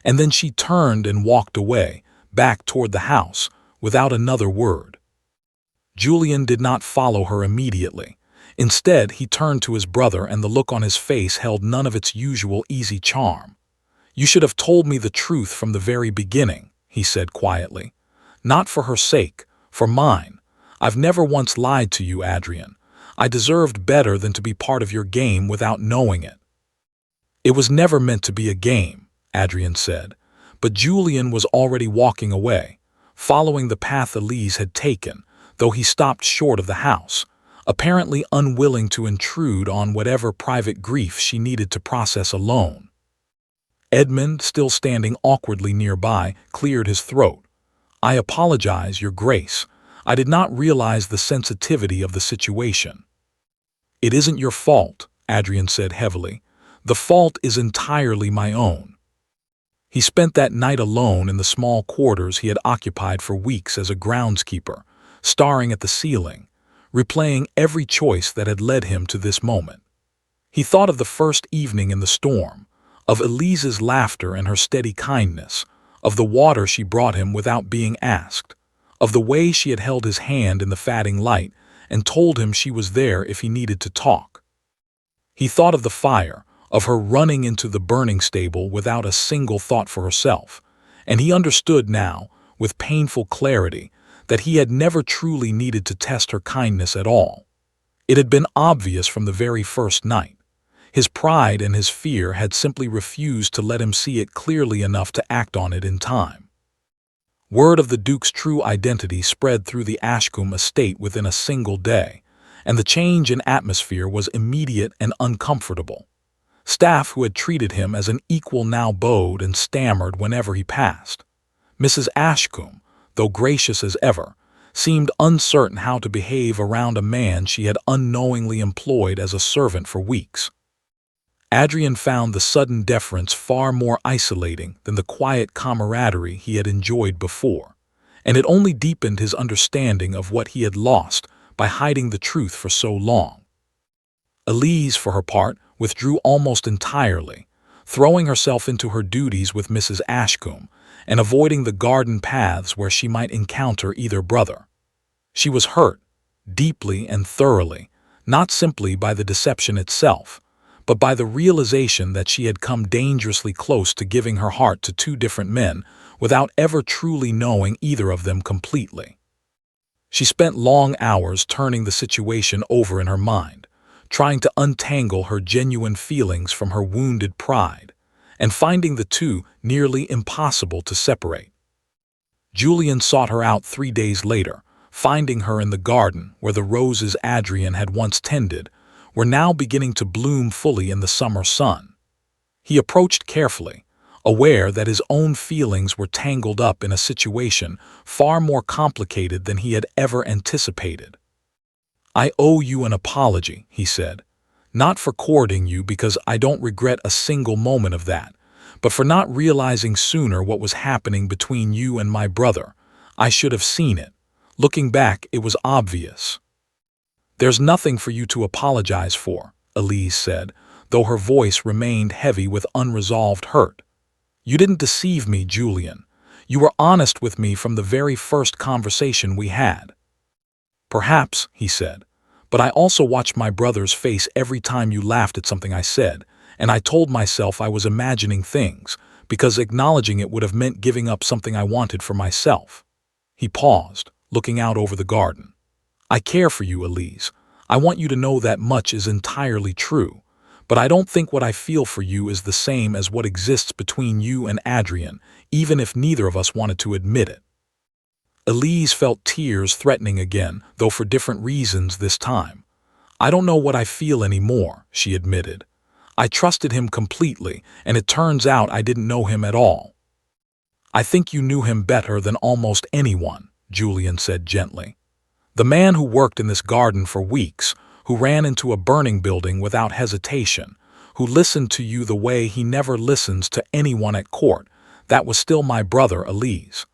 And then she turned and walked away, back toward the house, without another word. Julian did not follow her immediately. Instead, he turned to his brother, and the look on his face held none of its usual easy charm. "You should have told me the truth from the very beginning," he said quietly. "Not for her sake, for mine. I've never once lied to you, Adrian. I deserved better than to be part of your game without knowing it." "It was never meant to be a game," Adrian said, but Julian was already walking away, following the path Elise had taken, though he stopped short of the house, apparently unwilling to intrude on whatever private grief she needed to process alone. Edmund, still standing awkwardly nearby, cleared his throat. "I apologize, Your Grace. I did not realize the sensitivity of the situation." "It isn't your fault," Adrian said heavily. "The fault is entirely my own." He spent that night alone in the small quarters he had occupied for weeks as a groundskeeper, staring at the ceiling, replaying every choice that had led him to this moment. He thought of the first evening in the storm, of Elise's laughter and her steady kindness, of the water she brought him without being asked, of the way she had held his hand in the fading light and told him she was there if he needed to talk. He thought of the fire, of her running into the burning stable without a single thought for herself, and he understood now, with painful clarity, that he had never truly needed to test her kindness at all. It had been obvious from the very first night. His pride and his fear had simply refused to let him see it clearly enough to act on it in time. Word of the Duke's true identity spread through the Ashcombe estate within a single day, and the change in atmosphere was immediate and uncomfortable. Staff who had treated him as an equal now bowed and stammered whenever he passed. Mrs. Ashcombe, though gracious as ever, seemed uncertain how to behave around a man she had unknowingly employed as a servant for weeks. Adrian found the sudden deference far more isolating than the quiet camaraderie he had enjoyed before, and it only deepened his understanding of what he had lost by hiding the truth for so long. Elise, for her part, withdrew almost entirely, throwing herself into her duties with Mrs. Ashcombe and avoiding the garden paths where she might encounter either brother. She was hurt, deeply and thoroughly, not simply by the deception itself, but by the realization that she had come dangerously close to giving her heart to two different men without ever truly knowing either of them completely. She spent long hours turning the situation over in her mind, trying to untangle her genuine feelings from her wounded pride, and finding the two nearly impossible to separate. Julian sought her out 3 days later, finding her in the garden where the roses Adrian had once tended were now beginning to bloom fully in the summer sun. He approached carefully, aware that his own feelings were tangled up in a situation far more complicated than he had ever anticipated. "I owe you an apology," he said, "not for courting you, because I don't regret a single moment of that, but for not realizing sooner what was happening between you and my brother. I should have seen it. Looking back, it was obvious." "There's nothing for you to apologize for," Elise said, though her voice remained heavy with unresolved hurt. "You didn't deceive me, Julian. You were honest with me from the very first conversation we had." "Perhaps," he said, "but I also watched my brother's face every time you laughed at something I said, and I told myself I was imagining things, because acknowledging it would have meant giving up something I wanted for myself." He paused, looking out over the garden. "I care for you, Elise. I want you to know that much is entirely true, but I don't think what I feel for you is the same as what exists between you and Adrian, even if neither of us wanted to admit it." Elise felt tears threatening again, though for different reasons this time. "I don't know what I feel anymore," she admitted. "I trusted him completely, and it turns out I didn't know him at all." "I think you knew him better than almost anyone," Julian said gently. "The man who worked in this garden for weeks, who ran into a burning building without hesitation, who listened to you the way he never listens to anyone at court, that was still my brother, Elise.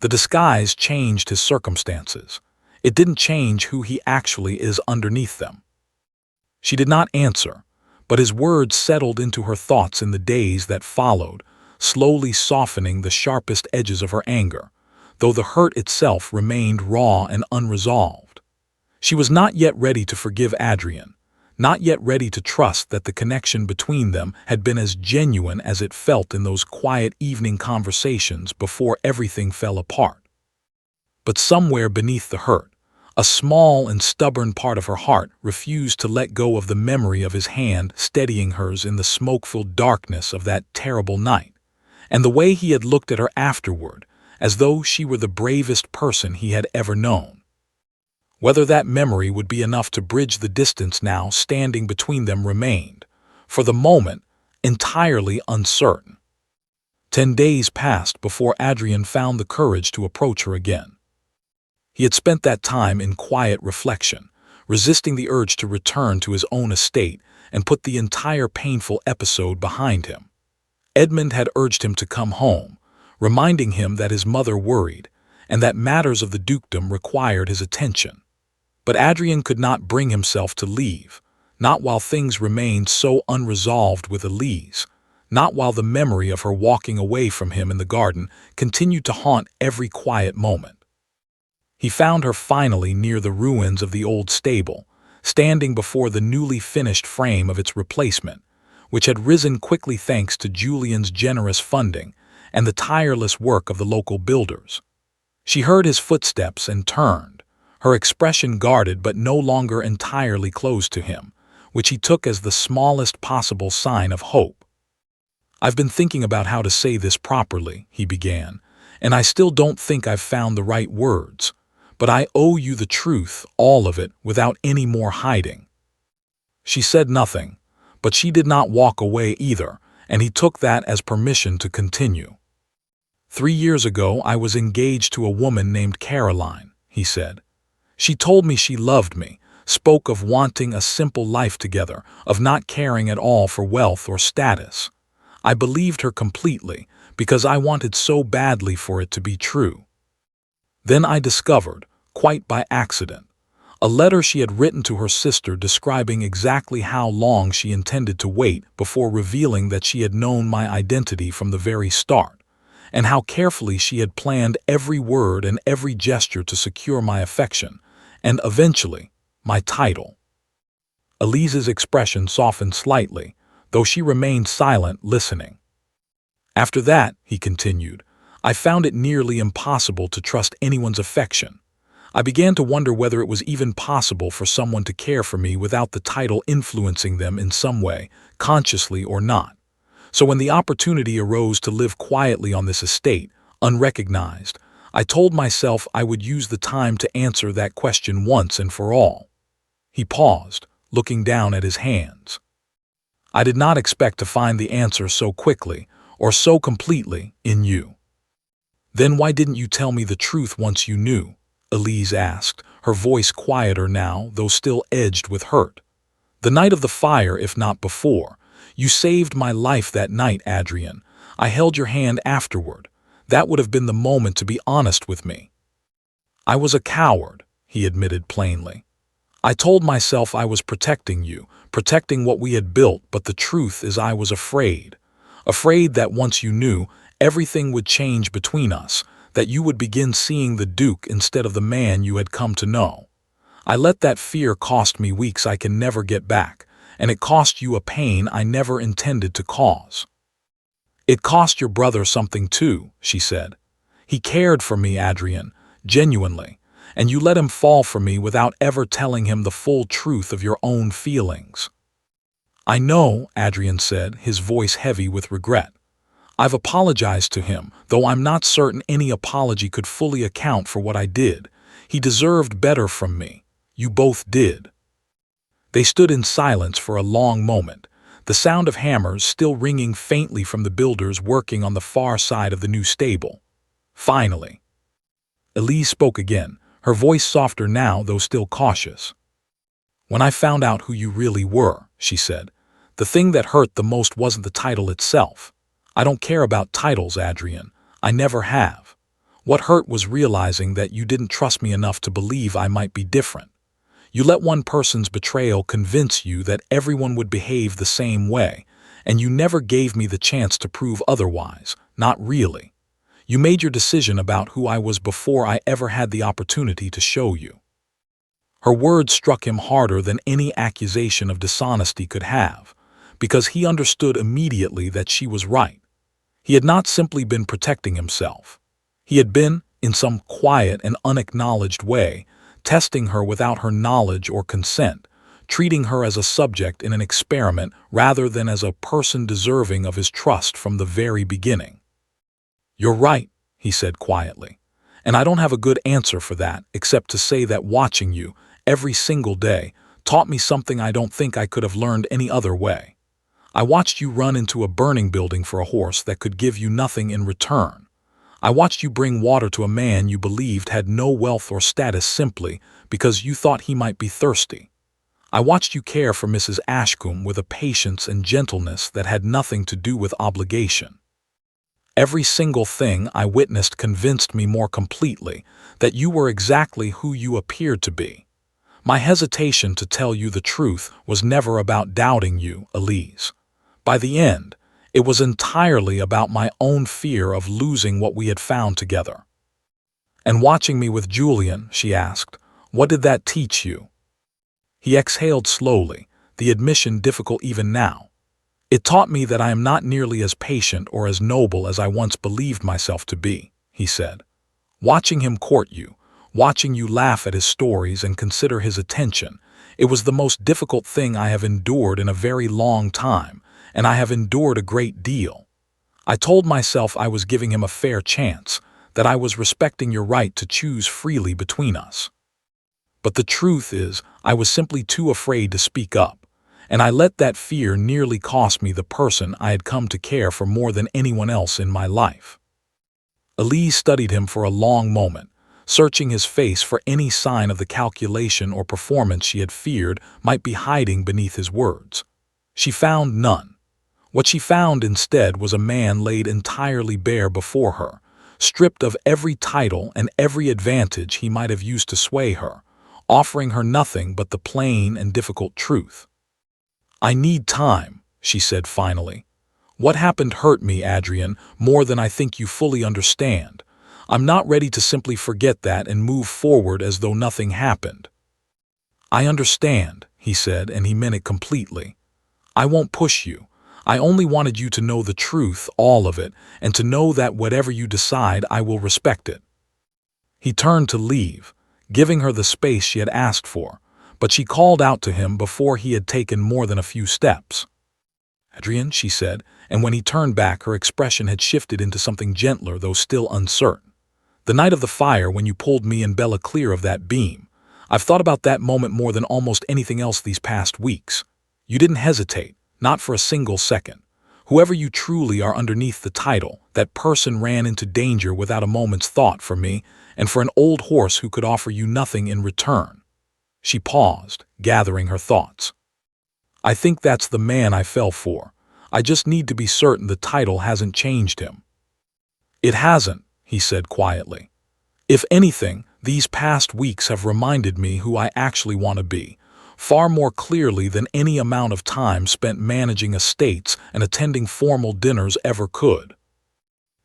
The disguise changed his circumstances. It didn't change who he actually is underneath them." She did not answer, but his words settled into her thoughts in the days that followed, slowly softening the sharpest edges of her anger, though the hurt itself remained raw and unresolved. She was not yet ready to forgive Adrian, not yet ready to trust that the connection between them had been as genuine as it felt in those quiet evening conversations before everything fell apart. But somewhere beneath the hurt, a small and stubborn part of her heart refused to let go of the memory of his hand steadying hers in the smoke-filled darkness of that terrible night, and the way he had looked at her afterward, as though she were the bravest person he had ever known. Whether that memory would be enough to bridge the distance now standing between them remained, for the moment, entirely uncertain. 10 days passed before Adrian found the courage to approach her again. He had spent that time in quiet reflection, resisting the urge to return to his own estate and put the entire painful episode behind him. Edmund had urged him to come home, reminding him that his mother worried, and that matters of the dukedom required his attention. But Adrian could not bring himself to leave, not while things remained so unresolved with Elise, not while the memory of her walking away from him in the garden continued to haunt every quiet moment. He found her finally near the ruins of the old stable, standing before the newly finished frame of its replacement, which had risen quickly thanks to Julian's generous funding and the tireless work of the local builders. She heard his footsteps and turned, her expression guarded but no longer entirely closed to him, which he took as the smallest possible sign of hope. "I've been thinking about how to say this properly," he began, "and I still don't think I've found the right words. But I owe you the truth, all of it, without any more hiding." She said nothing, but she did not walk away either, and he took that as permission to continue. "3 years ago I was engaged to a woman named Caroline," he said. "She told me she loved me, spoke of wanting a simple life together, of not caring at all for wealth or status. I believed her completely, because I wanted so badly for it to be true. Then I discovered, quite by accident, a letter she had written to her sister describing exactly how long she intended to wait before revealing that she had known my identity from the very start, and how carefully she had planned every word and every gesture to secure my affection, and eventually, my title." Elise's expression softened slightly, though she remained silent, listening. "After that," he continued, "I found it nearly impossible to trust anyone's affection. I began to wonder whether it was even possible for someone to care for me without the title influencing them in some way, consciously or not. So when the opportunity arose to live quietly on this estate, unrecognized, I told myself I would use the time to answer that question once and for all." He paused, looking down at his hands. "I did not expect to find the answer so quickly, or so completely, in you." "Then why didn't you tell me the truth once you knew?" Elise asked, her voice quieter now, though still edged with hurt. "The night of the fire, if not before. You saved my life that night, Adrian. I held your hand afterward. That would have been the moment to be honest with me." "I was a coward," he admitted plainly. "I told myself I was protecting you, protecting what we had built, but the truth is I was afraid. Afraid that once you knew, everything would change between us, that you would begin seeing the Duke instead of the man you had come to know. I let that fear cost me weeks I can never get back, and it cost you a pain I never intended to cause." "It cost your brother something too," she said. "He cared for me, Adrian, genuinely, and you let him fall for me without ever telling him the full truth of your own feelings." "I know," Adrian said, his voice heavy with regret. "I've apologized to him, though I'm not certain any apology could fully account for what I did. He deserved better from me. You both did." They stood in silence for a long moment, the sound of hammers still ringing faintly from the builders working on the far side of the new stable. Finally, Elise spoke again, her voice softer now, though still cautious. "When I found out who you really were," she said, "the thing that hurt the most wasn't the title itself. I don't care about titles, Adrian. I never have. What hurt was realizing that you didn't trust me enough to believe I might be different. You let one person's betrayal convince you that everyone would behave the same way, and you never gave me the chance to prove otherwise, not really. You made your decision about who I was before I ever had the opportunity to show you." Her words struck him harder than any accusation of dishonesty could have, because he understood immediately that she was right. He had not simply been protecting himself. He had been, in some quiet and unacknowledged way, testing her without her knowledge or consent, treating her as a subject in an experiment rather than as a person deserving of his trust from the very beginning. "You're right," he said quietly, "and I don't have a good answer for that except to say that watching you, every single day, taught me something I don't think I could have learned any other way. I watched you run into a burning building for a horse that could give you nothing in return. I watched you bring water to a man you believed had no wealth or status simply because you thought he might be thirsty. I watched you care for Mrs. Ashcombe with a patience and gentleness that had nothing to do with obligation. Every single thing I witnessed convinced me more completely that you were exactly who you appeared to be. My hesitation to tell you the truth was never about doubting you, Elise. By the end, It was entirely about my own fear of losing what we had found together. "And watching me with Julian," she asked, "what did that teach you?" He exhaled slowly, the admission difficult even now. "It taught me that I am not nearly as patient or as noble as I once believed myself to be," he said. "Watching him court you, watching you laugh at his stories and consider his attention, it was the most difficult thing I have endured in a very long time, and I have endured a great deal. I told myself I was giving him a fair chance, that I was respecting your right to choose freely between us. But the truth is, I was simply too afraid to speak up, and I let that fear nearly cost me the person I had come to care for more than anyone else in my life." Elise studied him for a long moment, searching his face for any sign of the calculation or performance she had feared might be hiding beneath his words. She found none. What she found instead was a man laid entirely bare before her, stripped of every title and every advantage he might have used to sway her, offering her nothing but the plain and difficult truth. "I need time," she said finally. "What happened hurt me, Adrian, more than I think you fully understand. I'm not ready to simply forget that and move forward as though nothing happened." "I understand," he said, and he meant it completely. "I won't push you. I only wanted you to know the truth, all of it, and to know that whatever you decide, I will respect it." He turned to leave, giving her the space she had asked for, but she called out to him before he had taken more than a few steps. "Adrian," she said, and when he turned back, her expression had shifted into something gentler, though still uncertain. "The night of the fire, when you pulled me and Bella clear of that beam, I've thought about that moment more than almost anything else these past weeks. You didn't hesitate, not for a single second. Whoever you truly are underneath the title, that person ran into danger without a moment's thought for me, and for an old horse who could offer you nothing in return." She paused, gathering her thoughts. "I think that's the man I fell for. I just need to be certain the title hasn't changed him." "It hasn't," he said quietly. "If anything, these past weeks have reminded me who I actually want to be, far more clearly than any amount of time spent managing estates and attending formal dinners ever could."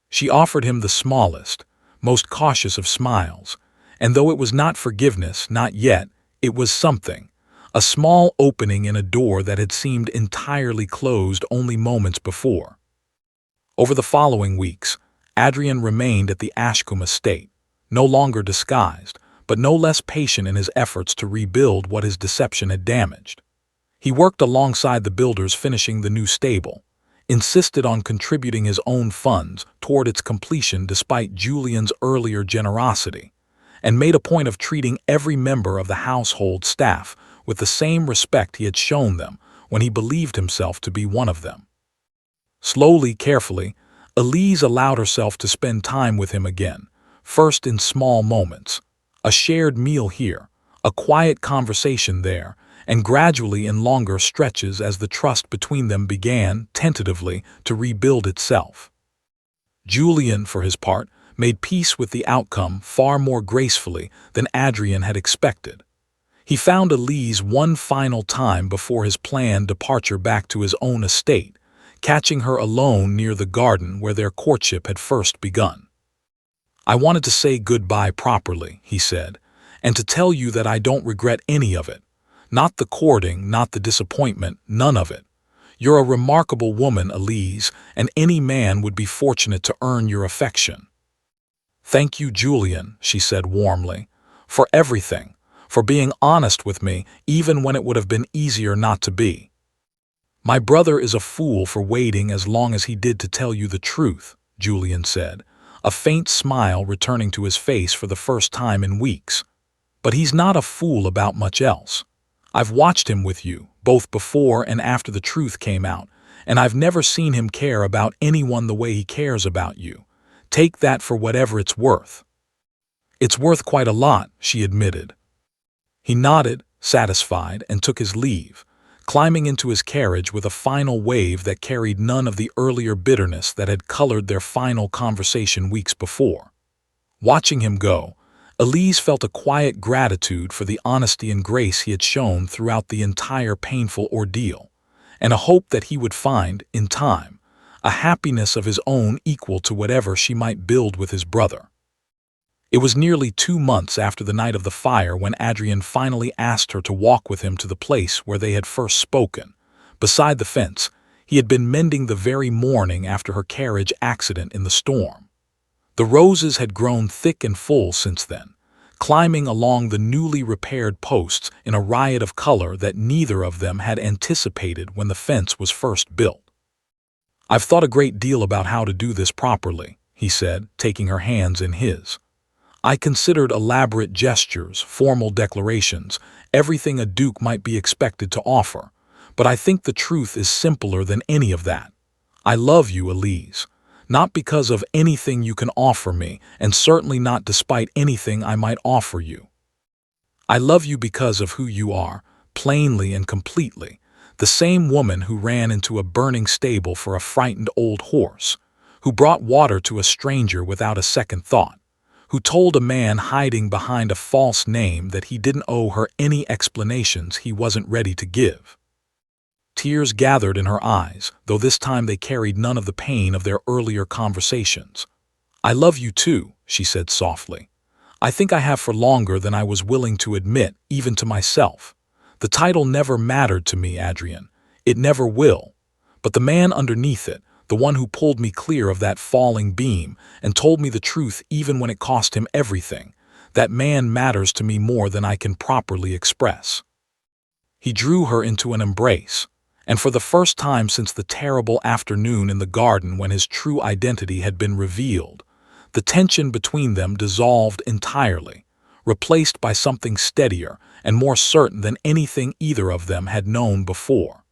She offered him the smallest, most cautious of smiles, and though it was not forgiveness, not yet, it was something, a small opening in a door that had seemed entirely closed only moments before. Over the following weeks, Adrian remained at the Ashcombe estate, no longer disguised, but no less patient in his efforts to rebuild what his deception had damaged. He worked alongside the builders finishing the new stable, insisted on contributing his own funds toward its completion despite Julian's earlier generosity, and made a point of treating every member of the household staff with the same respect he had shown them when he believed himself to be one of them. Slowly, carefully, Elise allowed herself to spend time with him again, first in small moments, a shared meal here, a quiet conversation there, and gradually in longer stretches as the trust between them began, tentatively, to rebuild itself. Julian, for his part, made peace with the outcome far more gracefully than Adrian had expected. He found Elise one final time before his planned departure back to his own estate, catching her alone near the garden where their courtship had first begun. "I wanted to say goodbye properly," he said, "and to tell you that I don't regret any of it. Not the courting, not the disappointment, none of it. You're a remarkable woman, Elise, and any man would be fortunate to earn your affection." "Thank you, Julian," she said warmly, "for everything, for being honest with me even when it would have been easier not to be." "My brother is a fool for waiting as long as he did to tell you the truth," Julian said, a faint smile returning to his face for the first time in weeks. "But he's not a fool about much else. I've watched him with you, both before and after the truth came out, and I've never seen him care about anyone the way he cares about you. Take that for whatever it's worth." "It's worth quite a lot," she admitted. He nodded, satisfied, and took his leave, climbing into his carriage with a final wave that carried none of the earlier bitterness that had colored their final conversation weeks before. Watching him go, Elise felt a quiet gratitude for the honesty and grace he had shown throughout the entire painful ordeal, and a hope that he would find, in time, a happiness of his own equal to whatever she might build with his brother. It was nearly 2 months after the night of the fire when Adrian finally asked her to walk with him to the place where they had first spoken. Beside the fence, he had been mending the very morning after her carriage accident in the storm. The roses had grown thick and full since then, climbing along the newly repaired posts in a riot of color that neither of them had anticipated when the fence was first built. "I've thought a great deal about how to do this properly," he said, taking her hands in his. "I considered elaborate gestures, formal declarations, everything a duke might be expected to offer, but I think the truth is simpler than any of that. I love you, Elise, not because of anything you can offer me, and certainly not despite anything I might offer you. I love you because of who you are, plainly and completely, the same woman who ran into a burning stable for a frightened old horse, who brought water to a stranger without a second thought, who told a man hiding behind a false name that he didn't owe her any explanations he wasn't ready to give." Tears gathered in her eyes, though this time they carried none of the pain of their earlier conversations. "I love you too," she said softly. "I think I have for longer than I was willing to admit, even to myself. The title never mattered to me, Adrian. It never will. But the man underneath it, the one who pulled me clear of that falling beam and told me the truth even when it cost him everything, that man matters to me more than I can properly express." He drew her into an embrace, and for the first time since the terrible afternoon in the garden when his true identity had been revealed, the tension between them dissolved entirely, replaced by something steadier and more certain than anything either of them had known before.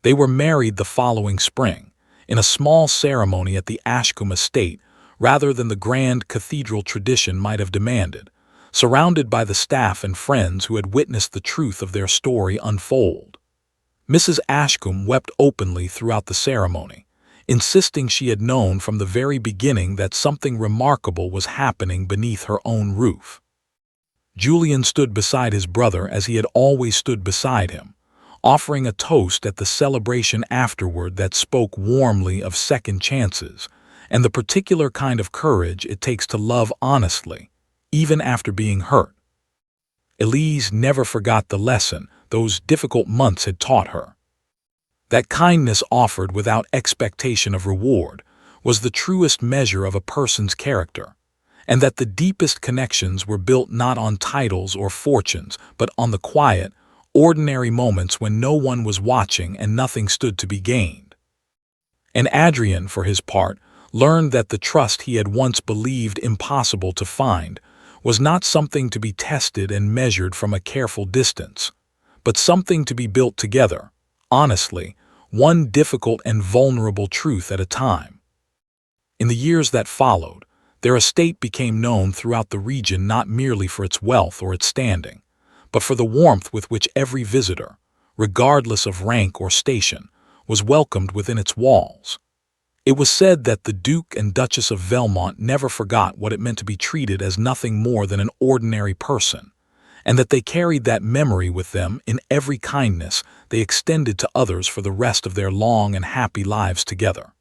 They were married the following spring, in a small ceremony at the Ashcombe estate rather than the grand cathedral tradition might have demanded, surrounded by the staff and friends who had witnessed the truth of their story unfold. Mrs. Ashcombe wept openly throughout the ceremony, insisting she had known from the very beginning that something remarkable was happening beneath her own roof. Julian stood beside his brother as he had always stood beside him, offering a toast at the celebration afterward that spoke warmly of second chances and the particular kind of courage it takes to love honestly, even after being hurt. Elise never forgot the lesson those difficult months had taught her. That kindness offered without expectation of reward was the truest measure of a person's character, and that the deepest connections were built not on titles or fortunes, but on the quiet, ordinary moments when no one was watching and nothing stood to be gained. And Adrian, for his part, learned that the trust he had once believed impossible to find was not something to be tested and measured from a careful distance, but something to be built together, honestly, one difficult and vulnerable truth at a time. In the years that followed, their estate became known throughout the region not merely for its wealth or its standing, but for the warmth with which every visitor, regardless of rank or station, was welcomed within its walls. It was said that the Duke and Duchess of Velmont never forgot what it meant to be treated as nothing more than an ordinary person, and that they carried that memory with them in every kindness they extended to others for the rest of their long and happy lives together.